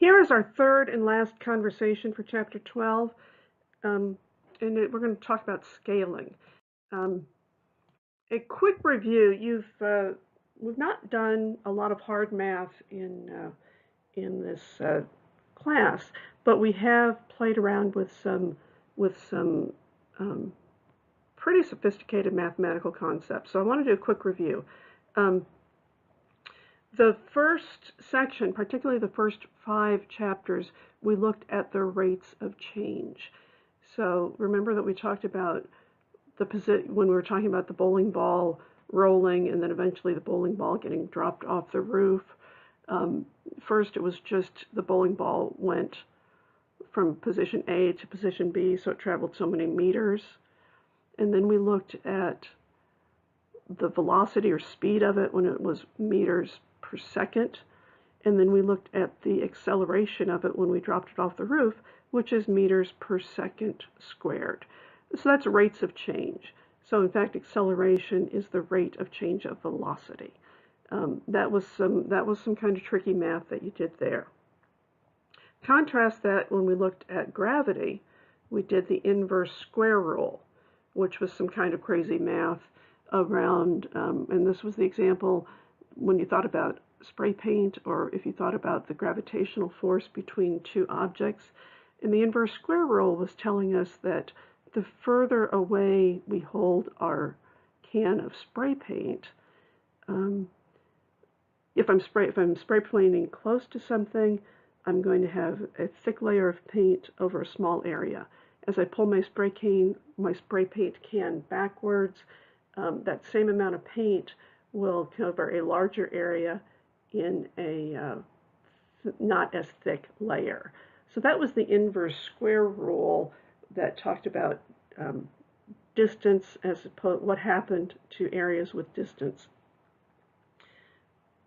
Here is our third and last conversation for Chapter 12, and we're going to talk about scaling. A quick review, we've not done a lot of hard math in this class, but we have played around with some pretty sophisticated mathematical concepts. So I want to do a quick review. The first section, particularly the first 5 chapters, we looked at the rates of change. So remember that we talked about when we were talking about the bowling ball rolling and then eventually the bowling ball getting dropped off the roof. First, it was just the bowling ball went from position A to position B, so it traveled so many meters. And then we looked at the velocity or speed of it when it was meters per second. And then we looked at the acceleration of it when we dropped it off the roof, which is meters per second squared. So that's rates of change. So in fact, acceleration is the rate of change of velocity. That was some kind of tricky math that you did there. Contrast that when we looked at gravity, we did the inverse square rule, which was some kind of crazy math around, and this was the example when you thought about spray paint, or if you thought about the gravitational force between 2 objects. And the inverse square rule was telling us that the further away we hold our can of spray paint, if I'm spray painting close to something, I'm going to have a thick layer of paint over a small area. As I pull my spray paint can backwards, that same amount of paint will cover a larger area in a not as thick layer. So that was the inverse square rule that talked about distance as opposed what happened to areas with distance.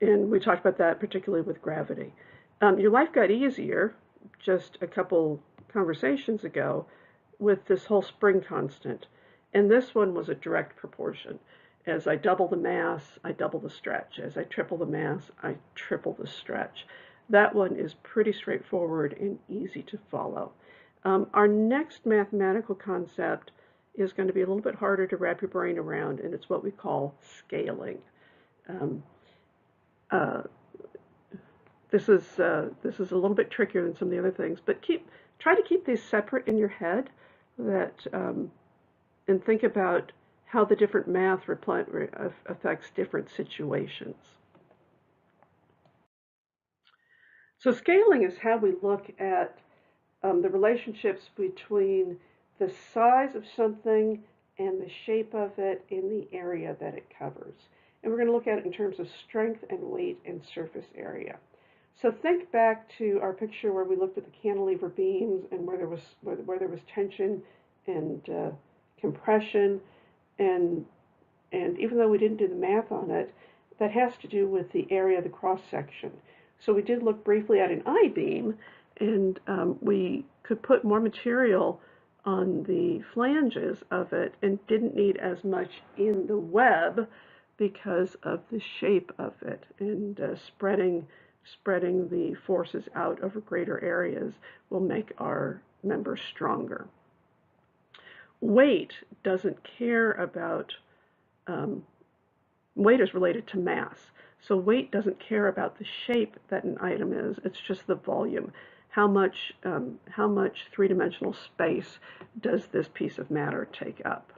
And we talked about that particularly with gravity. Your life got easier just a couple conversations ago with this whole spring constant. And this one was a direct proportion. As I double the mass, I double the stretch. As I triple the mass, I triple the stretch. That one is pretty straightforward and easy to follow. Our next mathematical concept is going to be a little bit harder to wrap your brain around, and it's what we call scaling. This is a little bit trickier than some of the other things, but try to keep these separate in your head, and think about how the different math affects different situations. So scaling is how we look at the relationships between the size of something and the shape of it in the area that it covers. And we're going to look at it in terms of strength and weight and surface area. So think back to our picture where we looked at the cantilever beams and where there was tension and compression, and even though we didn't do the math on it, that has to do with the area of the cross section. So we did look briefly at an I-beam, and we could put more material on the flanges of it and didn't need as much in the web because of the shape of it, and spreading the forces out over greater areas will make our members stronger. Weight doesn't care about, weight is related to mass. So weight doesn't care about the shape that an item is, it's just the volume. How much 3-dimensional space does this piece of matter take up?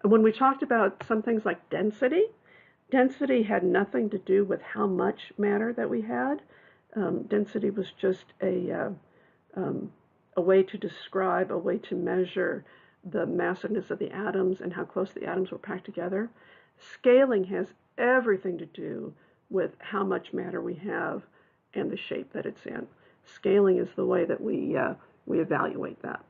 When we talked about some things like density, density had nothing to do with how much matter that we had. Density was just a way to describe, a way to measure the massiveness of the atoms and how close the atoms were packed together. Scaling has everything to do with how much matter we have and the shape that it's in. Scaling is the way that we evaluate that.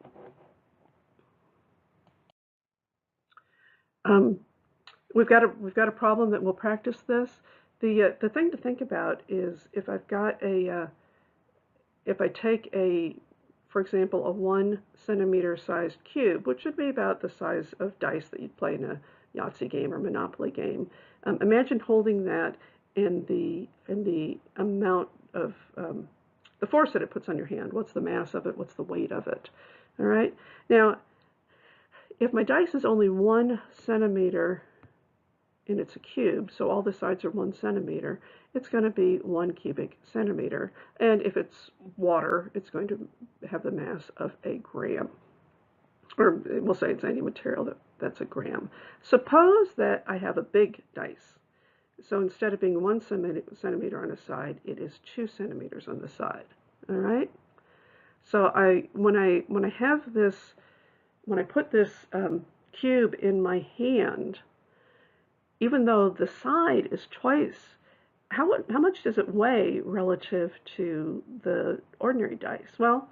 We've got a problem that we'll practice this. The thing to think about is if I take for example, a 1 centimeter sized cube, which would be about the size of dice that you'd play in a Yahtzee game or Monopoly game. Imagine holding that and the amount of the force that it puts on your hand. What's the mass of it? What's the weight of it? All right. Now, if my dice is only 1 centimeter and it's a cube, so all the sides are 1 centimeter, it's going to be 1 cubic centimeter. And if it's water, it's going to have the mass of a gram. Or we'll say it's any material that's a gram. Suppose that I have a big dice. So instead of being 1 centimeter on a side, it is 2 centimeters on the side. All right. So when I have this, when I put this cube in my hand, even though the side is twice, how much does it weigh relative to the ordinary dice? Well,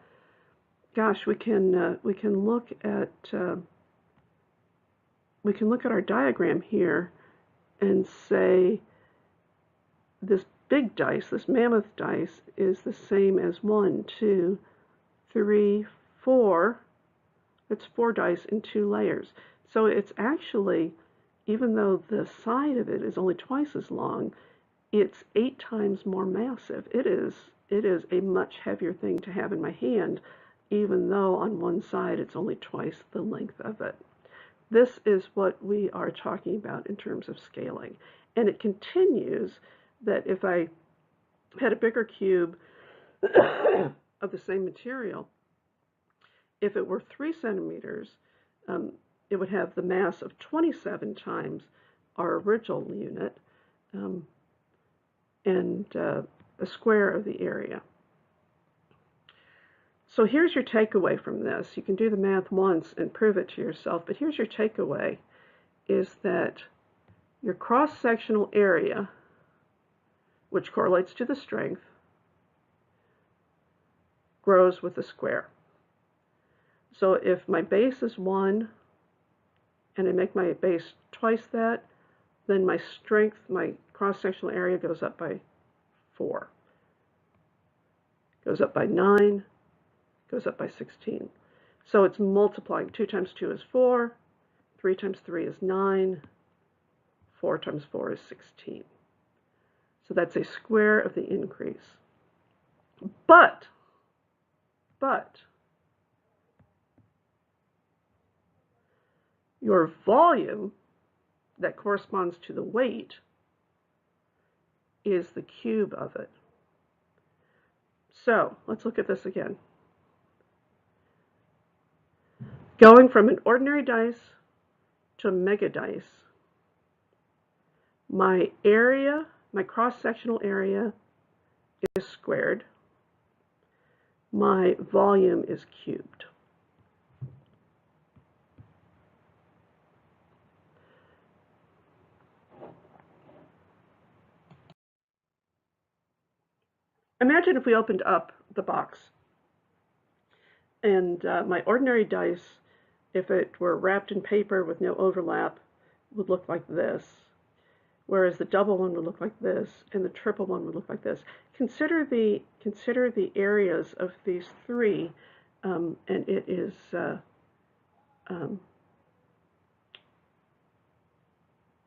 gosh, we can look at our diagram here and say this big dice, this mammoth dice, is the same as 1, 2, 3, 4. It's 4 dice in 2 layers. So it's actually, even though the side of it is only twice as long, it's 8 times more massive. It is a much heavier thing to have in my hand, even though on one side it's only twice the length of it. This is what we are talking about in terms of scaling. And it continues that if I had a bigger cube of the same material, if it were 3 centimeters, it would have the mass of 27 times our original unit, and a square of the area. So here's your takeaway from this. You can do the math once and prove it to yourself, but here's your takeaway, is that your cross-sectional area, which correlates to the strength, grows with the square. So if my base is 1 and I make my base twice that, then my strength, my cross-sectional area goes up by 4. Goes up by 9, goes up by 16. So it's multiplying. 2 times 2 is 4, 3 times 3 is 9, 4 times 4 is 16. So that's a square of the increase. But your volume that corresponds to the weight is the cube of it. So let's look at this again. Going from an ordinary dice to a mega dice, my area, my cross-sectional area is squared. My volume is cubed. Imagine if we opened up the box and my ordinary dice, if it were wrapped in paper with no overlap, would look like this, whereas the double one would look like this and the triple one would look like this. Consider the areas of these 3, and it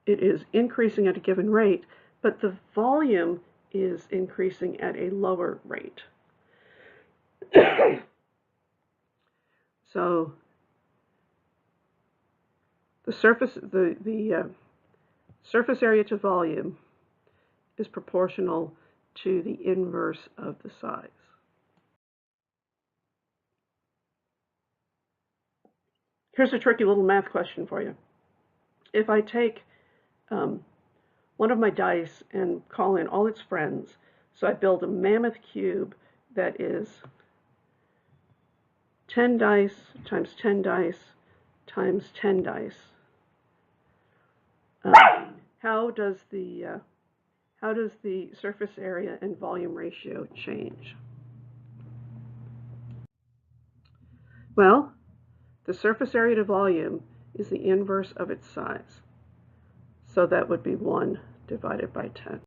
is increasing at a given rate, but the volume is increasing at a lower rate. So the surface area to volume is proportional to the inverse of the size. Here's a tricky little math question for you. If I take one of my dice and call in all its friends, so I build a mammoth cube that is 10 dice times 10 dice times 10 dice. How does the surface area and volume ratio change? Well, the surface area to volume is the inverse of its size. So that would be 1 divided by 10.